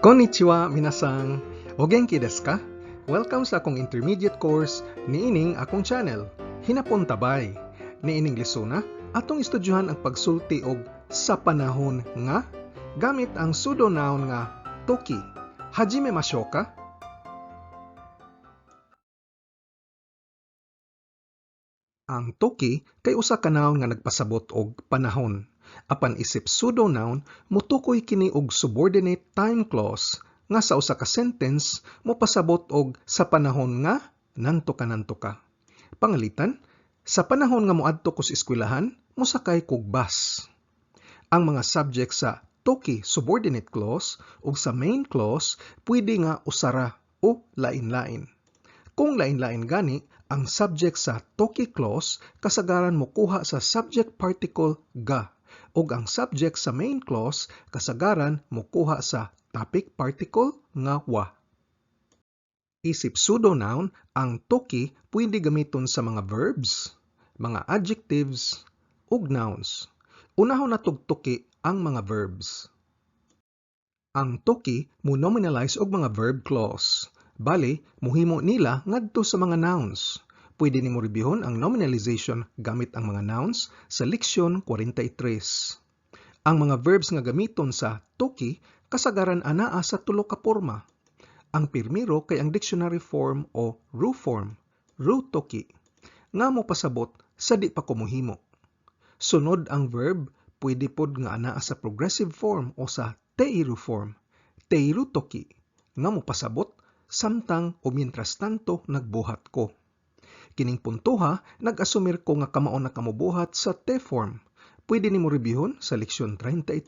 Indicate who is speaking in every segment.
Speaker 1: Konnichiwa, minasan! O genki desu ka? Welcome sa akong intermediate course niining akong channel. Hinapon tabay. Niining lisuna, atong estudyuhan ang pagsulti og sa panahon nga gamit ang pseudo noun nga toki. Hajimemashou ka? Ang toki kay usa ka noun nga nagpasabot og panahon. Apan isip pseudo noun, mutukoy kini og subordinate time clause nga sa usa ka sentence mopasabot og sa panahon nga nanto ka. Pangalitan, sa panahon nga moadto ko sa eskwelahan, mosakay kog bus. Ang mga subject sa toki subordinate clause ug sa main clause pwede nga usara o lain-lain. Kung lain-lain gani, ang subject sa toki clause kasagaran mokuha sa subject particle ga ug ang subject sa main clause kasagaran mokuha sa topic particle nga wa. Isip pseudo noun, ang toki pwede gamiton sa mga verbs, mga adjectives, ug nouns. Unahon natog toki ang mga verbs. Ang toki mo nominalize og mga verb clause. Bali, muhimo nila ngadto sa mga nouns. Pwede nimo rebihon ang nominalization gamit ang mga nouns sa leksyon 43. Ang mga verbs nga gamiton sa toki kasagaran anaa sa tulo ka porma. Ang pirmiro kay ang dictionary form o ru form, ru toki, nga mopasabot sa di pa kumuhimo. Sunod ang verb, pwede pod nga anaa sa progressive form o sa teiru form, teiru toki, nga mopasabot samtang o mientras tanto nagbuhat ko. Kining puntoha, nag-asumir ko nga kamao na kamubuhat sa te form. Pwede nimo rebihon sa leksyon 33.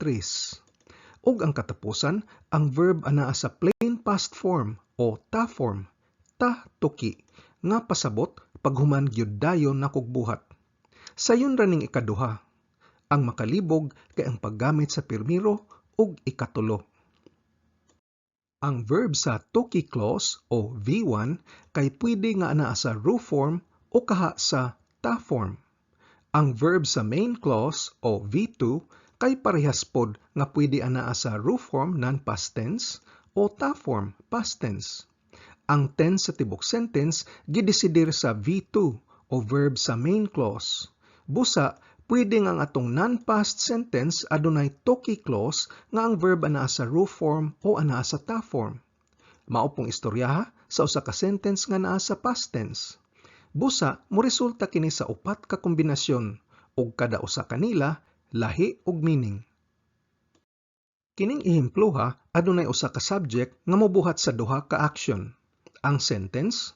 Speaker 1: Ug ang katapusan, ang verb anaa sa plain past form o ta form, ta toki, nga pasabot paghuman gyud dayon nakog buhat. Sayon raning ikaduha, ang makalibog kay ang paggamit sa pirmiro ug ikatulo. Ang verb sa toki clause o V1 kay pwede nga anaa sa ru form o kaha sa ta form. Ang verb sa main clause o V2 kay parehas pod nga pwede anaa sa ru form non-past tense o ta form past tense. Ang tense sa tibok sentence gidesidir sa V2 o verb sa main clause. Busa, pwede nga ang atong non-past sentence adunay toki clause nga ang verb anaa sa ru form o anaa sa ta form. Mao pong istoryaha sa usa ka sentence nga anaa sa past tense. Busa, moresulta kini sa upat ka kombinasyon ug kada usa kanila lahi og meaning. Kining ehemploha adunay usa ka subject nga mobuhat sa duha ka action. Ang sentence,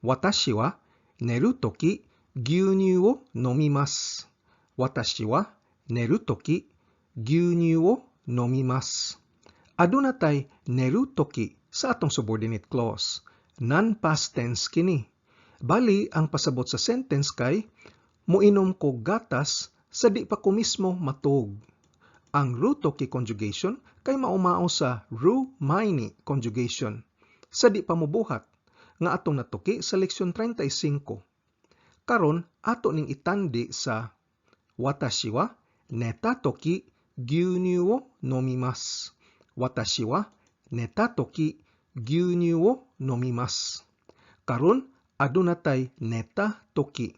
Speaker 1: Watashi wa neru toki gyunyu wo nomimasu. Watashi wa neru toki gyunyu wo nomimasu. Aduna tay neru toki sa atong subordinate clause. Non-past tense kini. Bali, ang pasabot sa sentence kay moinom ko gatas sa di pa ko mismo matug. Ang ru toki conjugation kay maumao sa ru maini conjugation sa di pa mobuhat nga atong natuki sa leksyon 35. Karon ato ning itandi sa Watashi wa neta toki gyunyu wo nomimasu. Watashi wa neta toki gyunyu wo nomimasu. Karon aduna tay neta toki.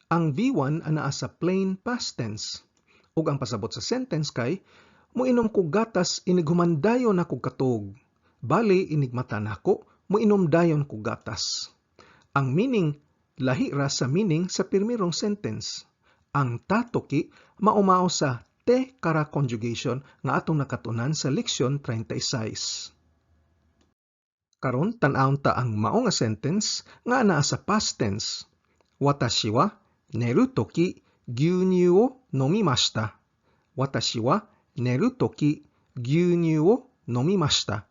Speaker 1: Ang V1 anaa sa plain past tense. Ug ang pasabot sa sentence kay moinom ko gatas inig humandayon ako katog. Bali inigmata nako moinom dayon ko gatas. Ang meaning lahi ra sa meaning sa pirmirong sentence. Ang tatoki maumao sa te kara conjugation nga atong nakatunan sa leksyon 36. Karon tan-awon ta ang mao nga sentence nga anaa sa past tense. Watashi wa neru toki gyunyu wo nomimashita. Watashi wa neru toki gyunyu wo nomimashita.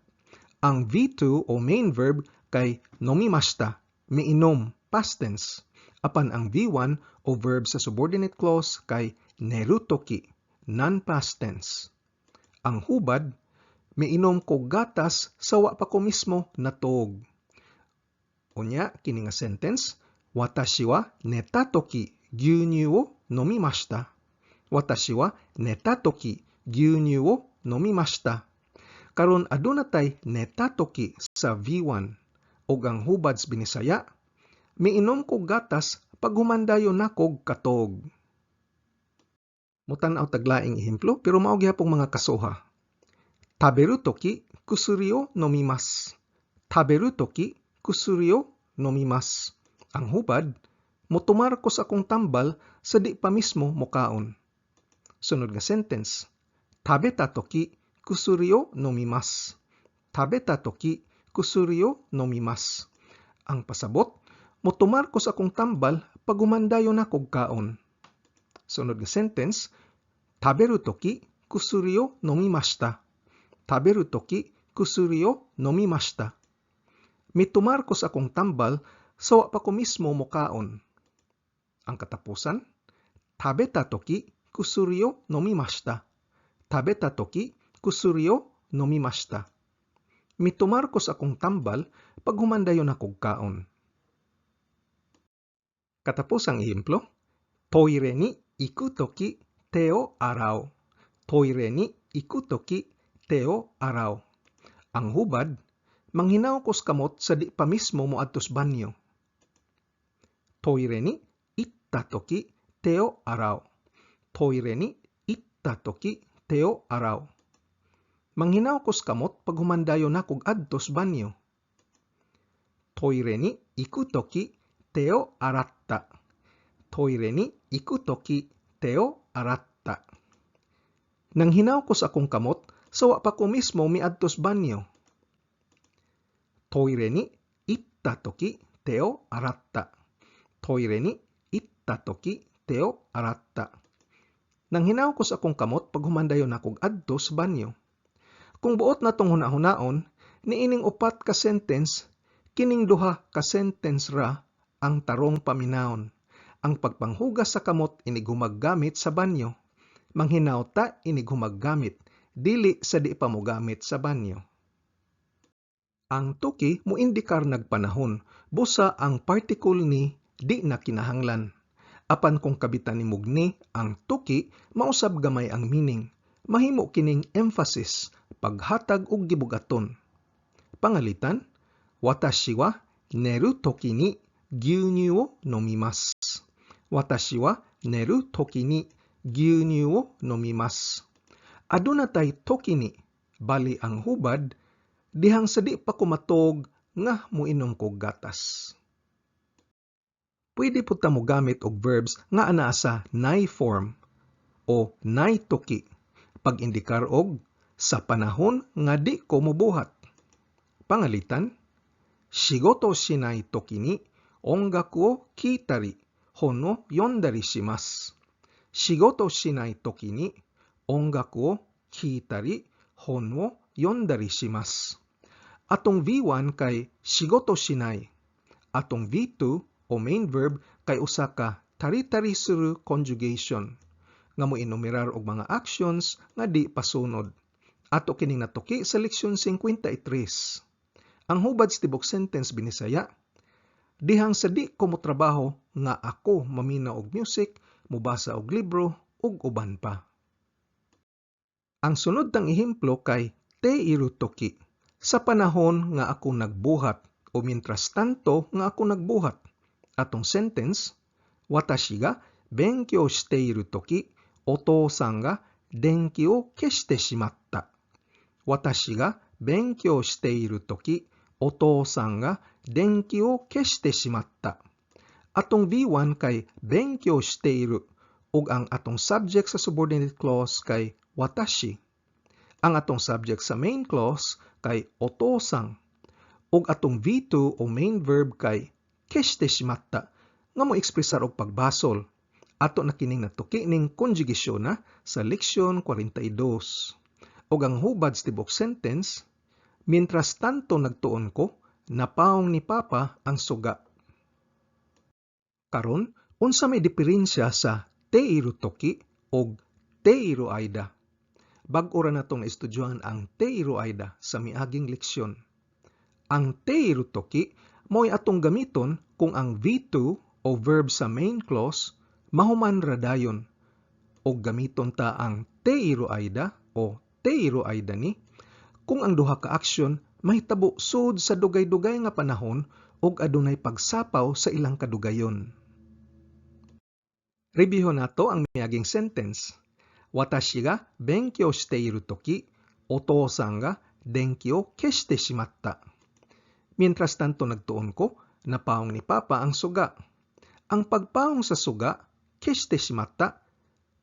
Speaker 1: Ang V2 o main verb kay nomimashita, miinom, past tense. Apan ang V1 o verb sa subordinate clause kay neru toki, non-past tense. Ang hubad, miinom ko gatas sa wa pa ko mismo natog. Unya, kini nga sentence, Watashi wa neta toki gyunyu wo nomimashita. Watashi wa neta toki gyunyu wo nomimashita. Karon aduna tay netatoki sa V1 ug ang hubads binisaya, miinom kog gatas pag humandayon na kog katog. Mutan-aw taglaing ehemplo pero mao gyapon mga kasuha. Taberu toki kusuri o nomimasu. Taberu toki kusuri o nomimasu. Ang hubad, motumar ko sa akong tambal sa di pa mismo mokaon. Sunod nga sentence. Tabeta toki kusuri o nomimasu. Tabeta toki kusuri o nomimasu. Ang pasabot, motumar ko sa akong tambal pag humandayon na kog kaon. Sunod nga sentence, taberu toki kusuri o nomimashita. Taberu toki kusuri o nomimashita. Mitumar ko sa akong tambal sa wa pa ko mismo mokaon. Ang katapusan, tabeta toki kusuri o nomimashita. Tabeta toki kusuri o nomimashita. Mitumar ko sa akong tambal pag humandayon na kog kaon. Katapusang ehemplo, toire ni iku toki te o arau. Toire ni iku toki te o arau. Ang hubad, manghinaw ko sa kamot sa di pa mismo moadtos banyo. Toire ni itta toki te o arau. Toire ni itta toki te o arau. Manghinaw ko sa kamot pag humandayon na kog adtos banyo. Toire ni iku toki te o aratta. Toire ni iku toki te o aratta. Nanghinaw ko sa akong kamot sa wa pa ko mismo miadtos banyo. Toire ni itta toki te o aratta. Toire ni itta toki te o aratta. Nanghinaw ko sa akong kamot pag humandayon na kog adtos banyo. Kung buot na tong hunahunaon, niining upat ka sentence, kining duha ka sentence ra ang tarong paminawon. Ang pagpanghugas sa kamot inig humaggamit sa banyo. Manghinaw ta inig humaggamit, dili sa di pa mogamit sa banyo. Ang toki mo indikar nagpanahon, busa ang particle ni di na kinahanglan. Apan kung kabitan ni mugni ang toki, mausab gamay ang meaning. Mahimo kining emphasis, paghatag og gibugaton. Pangalitan, watashi wa neru toki ni gyunyu o nomimasu. Watashi wa neru toki ni gyunyu o nomimasu. Aduna tay toki ni, bali ang hubad, dihang sa di pa kumatog nga muinom kog gatas. Pwede po ta mo gamit og verbs nga anaa sa nai form o nai toki pag indikar og sa panahon nga di ko mobuhat. Pangalitan, shigoto shinai toki ni ongaku o kitari hon o yondari shimasu. Shigoto shinai toki ni ongaku o kitari hon o yondari shimasu. Atong V1 kay shigoto shinai. Atong V2 o main verb kay usa ka tari-tari suru conjugation nga mo enumerar og mga actions nga di pasunod. Ato kining natuki sa leksyon 53. Ang hubad sa tibok sentence binisaya, dihang sa di ko motrabaho nga ako mamina og music, mubasa og libro ug uban pa. Ang sunod tang ehemplo kay teiru toki, sa panahon nga ako nagbuhat o mientras tanto nga ako nagbuhat. Atong sentence, watashi ga benkyou shiteiru toki, otousan ga denki o keshite shimatta. Watashi ga benkyou shiteiru toki, otousan ga denki o keshite shimatta. Atong V1 kay benkyou shiteiru ug ang atong subject sa subordinate clause kay watashi. Ang atong subject sa main clause kay otousan ug atong V2 o main verb kay keshite shimatta nga mo ekspresar og pagbasol. Ato na kining natuki ning konjugasyon na sa leksyon 42. Ug ang hubad sa tibok sentence, mientras tanto nagtuon ko, napaong ni Papa ang suga. Karon, unsa may diferensya sa teiru toki og teiru aida? Bag-o ra natong naestudyohan ang teiru aida sa miaging leksyon. Ang teiru toki mo'y atong gamiton kung ang V2 o verb sa main clause mahuman ra dayon. O gamiton ta ang teiru aida o teiru aida ni kung ang duha ka aksyon mahitabo sud sa dugay-dugay nga panahon ug adunay pagsapaw sa ilang kadugayon. Review nato ang miaging sentence. Watashi ga benkyou shiteiru toki, otou-san ga denki o keshite shimatta. Mientras tanto nagtuon ko, napaong ni Papa ang suga. Ang pagpaong sa suga, keshite shimatta,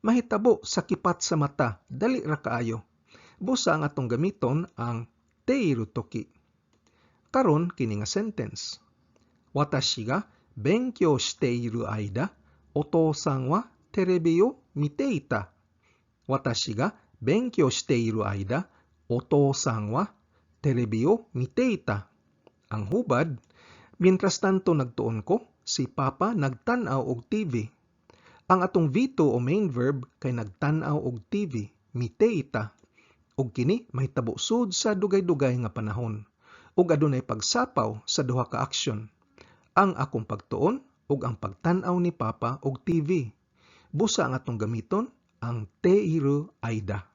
Speaker 1: mahitabo sa kipat sa mata, dali ra kaayo. Busa ang atong gamiton ang teiru toki. Karon kini nga sentence. Watashi ga benkyou shiteiru aida, otou-san wa terebi o mite ita. Watashi ga benkyou shiteiru aida, otou-san wa terebi o mite ita. Ang hubad, mientras tanto nagtuon ko, si Papa nagtan-aw og TV. Ang atong V2 o main verb kay nagtan-aw og TV, mite ita. Ug kini mahitabo sud sa dugay-dugay nga panahon. Ug adunay pagsapaw sa duha ka aksyon. Ang akong pagtuon ug ang pagtan-aw ni Papa og TV. Busa ang atong gamiton ang teiru aida.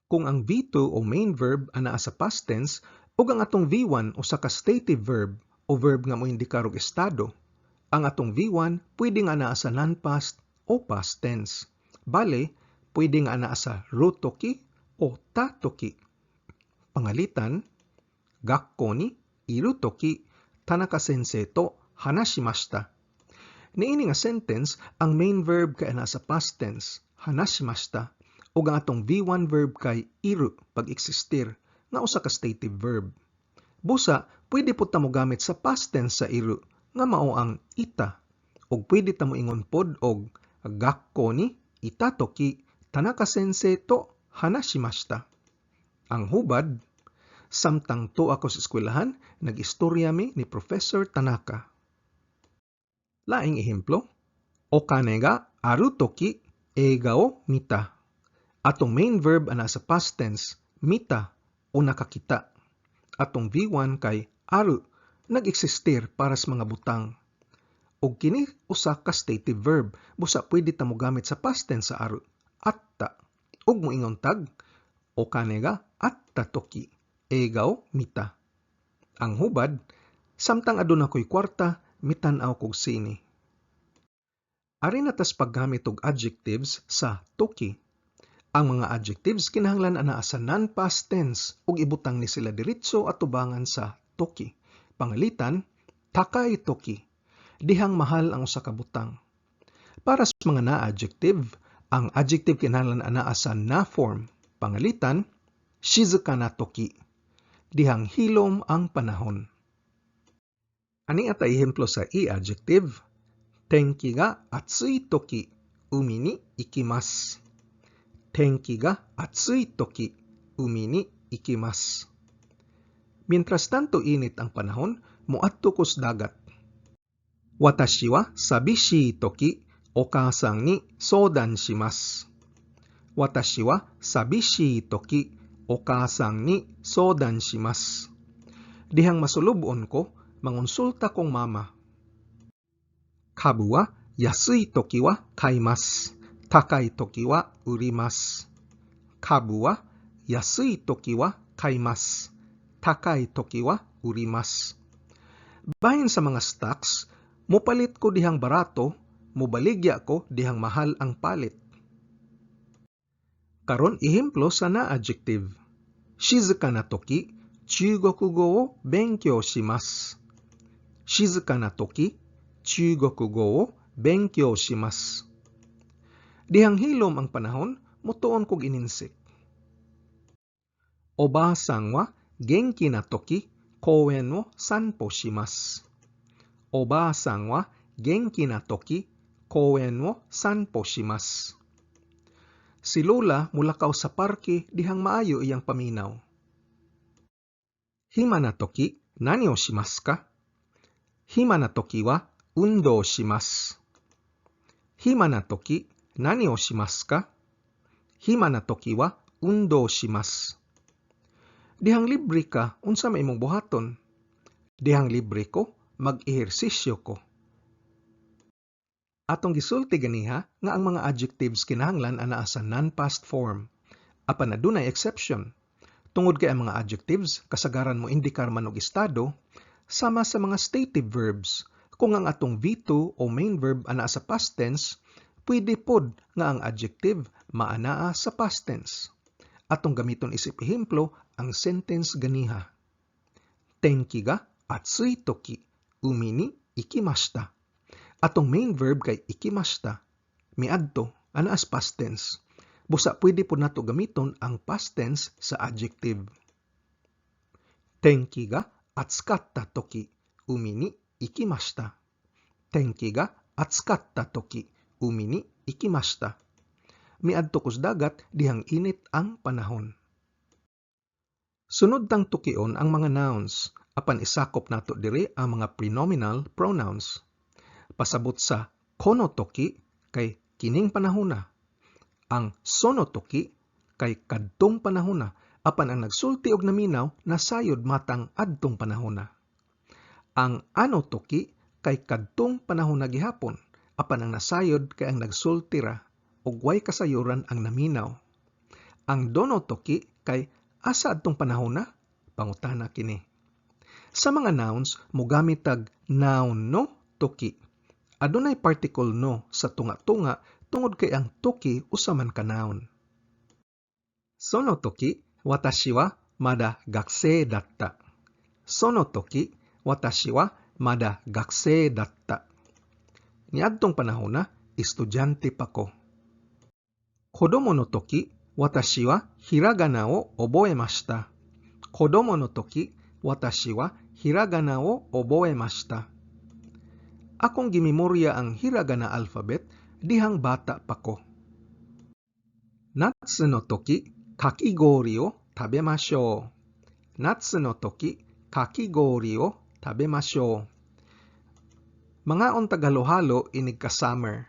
Speaker 1: Kung ang V2 o main verb anaa sa past tense ug ang atong V1 usa ka stative verb o verb nga moindikar og estado, ang atong V1 pwede nga anaa sa non-past o past tense. Bale, pwede nga anaa sa ru toki o ta toki. Pangalitan, gakko ni iru toki Tanaka sensei to hanashimashita. Niini nga sentence, ang main verb kay anaa sa past tense, hanashimashita, ug ang atong V1 verb kay iru, pag-eksistir, nga usa ka stative verb. Busa, pwede po ta mo gamit sa past tense sa iru, nga mao ang ita, ug pwede ta mo ingon pod og gakko ni itatoki Tanaka sensei to hanashimashita. Ang hubad, samtang to ako sa eskwelahan, nag-istorya mi ni Professor Tanaka. Laing ehemplo, okane ga aru toki eiga o mita. Atong main verb ana sa past tense, mita o nakakita. Atong V1 kay aru, nag-eksistir para sa mga butang. Og kini usa ka stative verb, busa pwede ta mo gamit sa past tense sa aru, atta. Ug moingon tag, okane ga atta toki eiga o mita. Ang hubad, samtang aduna ko'y kwarta, mitan-aw kog sini. Ari natas paggamit og adjectives sa toki. Ang mga adjectives kinahanglan anaa sa non-past tense ug ibutang ni sila diretso at tubangan sa toki. Pangalitan, takai toki, dihang mahal ang usa ka butang. Para sa mga na-adjective, ang adjective kinahanglan anaa sa na form. Pangalitan, shizuka na toki, dihang hilom ang panahon. Ani ata ehemplo sa i-adjective, tenki ga atsui toki, umi ni ikimasu. Tenki ga atsui toki, umi ni ikimasu. Mientras tanto init ang panahon, moadto ko sa dagat. Watashi wa sabishii toki, okasan ni sodan shimasu. Watashi wa sabishii toki, okasan ni sodan shimasu. Dihang masulubon ko, mangonsulta kong mama. Kabu wa yasui toki wa kaimasu, takai toki wa urimasu. Kabu wa yasui toki wa kaimasu, takai toki wa urimasu. Bahin sa mga stocks, mopalit ko dihang barato, mobaligya ko dihang mahal ang palit. Karon ehemplo sa na-adjective. Shizuka na toki, Chugokugo o benkyou shimasu. Shizuka na toki, Chugokugo o benkyou shimasu. Dihang hilom ang panahon, mutuon kog ininsik. Oba-san wa genki na toki, kouen wo sanpo shimasu. Oba-san wa genki na toki, kouen wo sanpo shimasu. Si Lola mulakaw sa parke dihang maayo iyang paminaw. Hima na toki, nani o shimasu ka? Hima na toki wa undou shimasu. Hima na toki, nani o shimasu ka? Hima na toki wa undou shimasu. Dihang libre ka, unsa may imong buhaton? Dihang libre ko, mag-ehersisyo ko. Atong gisulti ganiha nga ang mga adjectives kinahanglan anaa sa non-past form. Apan adunay exception. Tungod kay ang mga adjectives kasagaran mo indikar man og estado sama sa mga stative verbs. Kung ang atong V2 o main verb anaa sa past tense, pwede pod nga ang adjective maanaa sa past tense. Atong gamiton isip ehemplo ang sentence ganiha. Tenki ga atsui toki, umi ni ikimashita. Atong main verb kay ikimashita. Miadto, anaa sa past tense. Busa pwede po nato gamiton ang past tense sa adjective. Tenki ga atsukatta toki, umi ni ikimashita. Tenki ga atsukatta toki, umi ni ikimashita. Miadto kus dagat dihang init ang panahon. Sunod tang tukion ang mga nouns, apan isakop nato diri ang mga prenominal pronouns. Pasabot sa kono toki kay kining panahona. Ang sono toki kay kadtong panahona, apan ang nagsulti og naminaw nasayod matang adtong panahona. Ang ano toki kay kadtong panahona gihapon, apan ang nasayod kay ang nagsulti ra ug way kasayuran ang naminaw. Ang dono toki kay asa adtong panahona? Pangutana kini. Sa mga nouns, mogamit tag noun no toki. Adunay particle no sa tunga-tunga tungod kay ang toki usa man ka noun. Sono toki, watashi wa mada gakusei datta. Sono toki, watashi wa mada gakusei datta. Niadtong panahona, estudyante pa ko. Kodomo no toki, watashi wa hiragana o oboemashita. Kodomo no toki, watashi wa hiragana o oboemashita. Akong gimemorya ang hiragana alphabet dihang bata pa ko. Natsu no toki, kakigori o tabemashou. Natsu no toki, kakigori o tabemashou. Mangaon tagahalo-halo inig ka summer.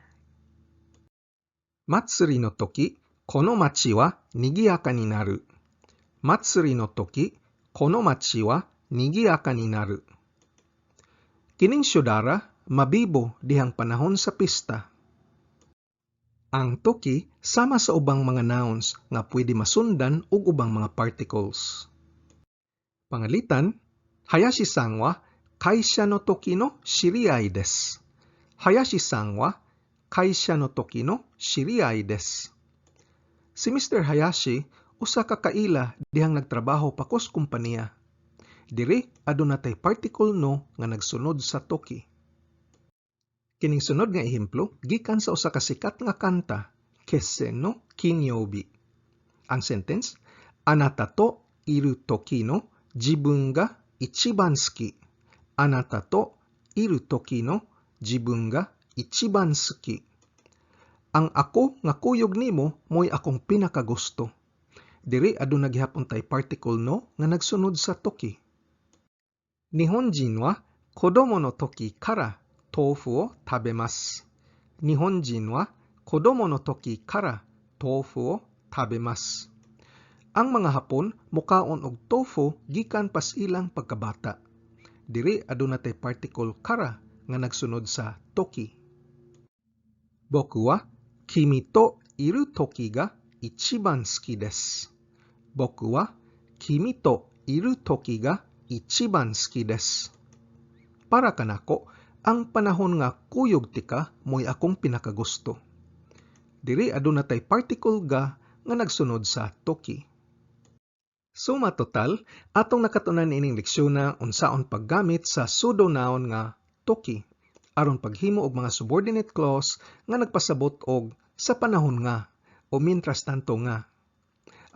Speaker 1: Matsuri no toki, kono machi wa nigiyaka ni naru. Matsuri no toki, kono machi wa nigiyaka ni naru. Kining syudara, mabibo dihang panahon sa pista. Ang toki sama sa ubang mga nouns nga pwede masundan ug ubang mga particles. Pangalitan, Hayashi-san wa kaisha no toki no shiriai desu. Hayashi-san wa kaisha no toki no shiriai desu. Si Mr. Hayashi usa ka kaila dihang nagtrabaho pa kos kumpanya. Diri aduna tay particle no nga nagsunod sa toki. Kining sunod nga ehemplo gikan sa usa ka sikat nga kanta, Kessen no Kinyoubi. Ang sentence, Anata to iru toki no jibun ga ichiban suki. Anata to iru toki no jibun ga ichiban suki. Ang ako nga kuyog nimo mo'y akong pinakagusto. Diri aduna gihapon tay particle no nga nagsunod sa toki. Nihonjin wa kodomo no toki kara tofu o tabemasu. Nihonjin wa kodomo no toki kara tofu o tabemasu. Ang mga Hapon mukaon og tofu gikan pas ilang pagkabata. Diri aduna tay particle kara nga nagsunod sa toki. Boku wa kimi to iru toki ga ichiban suki desu. Boku wa kimi to iru toki ga ichiban suki desu. Para kanako, ang panahon nga kuyog tika mo'y akong pinakagusto. Diri aduna tay particle ga nga nagsunod sa toki. Suma total, atong nakatunan ining leksyon na unsaon paggamit sa pseudonoun nga toki aron paghimo og mga subordinate clause nga nagpasabot og sa panahon nga o mientras tanto nga.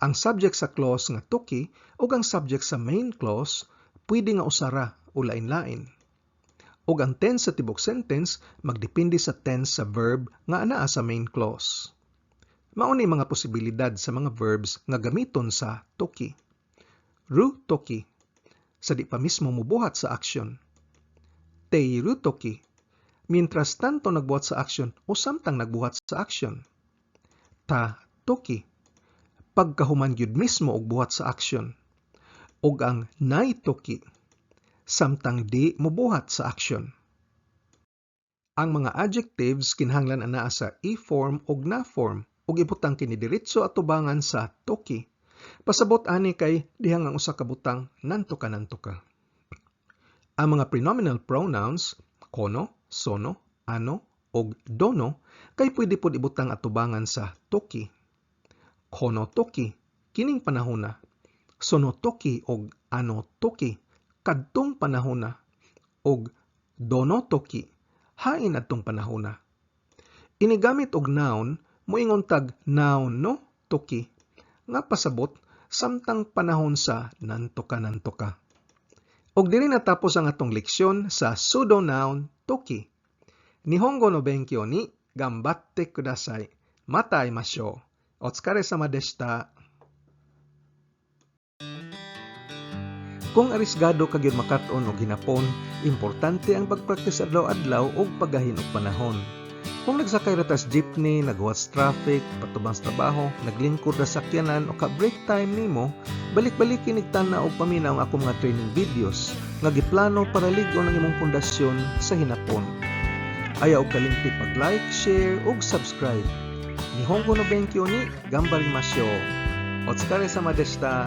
Speaker 1: Ang subject sa clause nga toki ug ang subject sa main clause pwede nga usara o lain-lain. Ug ang tense sa tibok sentence magdepende sa tense sa verb nga anaa sa main clause. Mao ni mga posibilidad sa mga verbs nga gamiton sa toki. Ru toki, sa di pa mismo mubuhat sa action. Teiru toki, mientras tanto nagbuhat sa action o samtang nagbuhat sa action. Ta toki, pagkahuman gyud mismo og buhat sa action. Ug ang nai toki, samtang di mubuhat sa action. Ang mga adjectives kinahanglan anaa sa e-form ug na-form ug ibutang kini diretso atubangan sa toki. Pasabot ani kay dihang ang usa ka butang nanto ka. Ang mga prenominal pronouns kono, sono, ano, og dono kay pwede pod ibutang atubangan sa toki. Kono toki, kining panahona. Sono toki og ano toki, kadtong panahona. Og dono toki, hain adtong panahona. Inigamit og noun, moingon tag noun no toki, nga pasabot samtang panahon sa nanto ka. Og diri natapos ang atong leksyon sa pseudonoun toki. Nihongo no benkyo ni gambatte kudasai. Mata aimashou. Otsukare-sama deshita. Kung arisgado ka gyud makat-on og hinapon, importante ang pagpraktis adlaw-adlaw og paggahin og panahon. Kung nagsakay ra tas jeepney, nagwatch traffic, patubang sa trabaho, naglingkod ra sakyanan o ka break time nimo, balik-balik kinig tanaw og paminaw ang akong mga training videos nga giplano para lig-on ang imong pundasyon sa hinapon. Ayaw og kalimti pag-like, share ug subscribe. Nihongo no benkyo ni gambarimashou. Otsukare-sama deshita.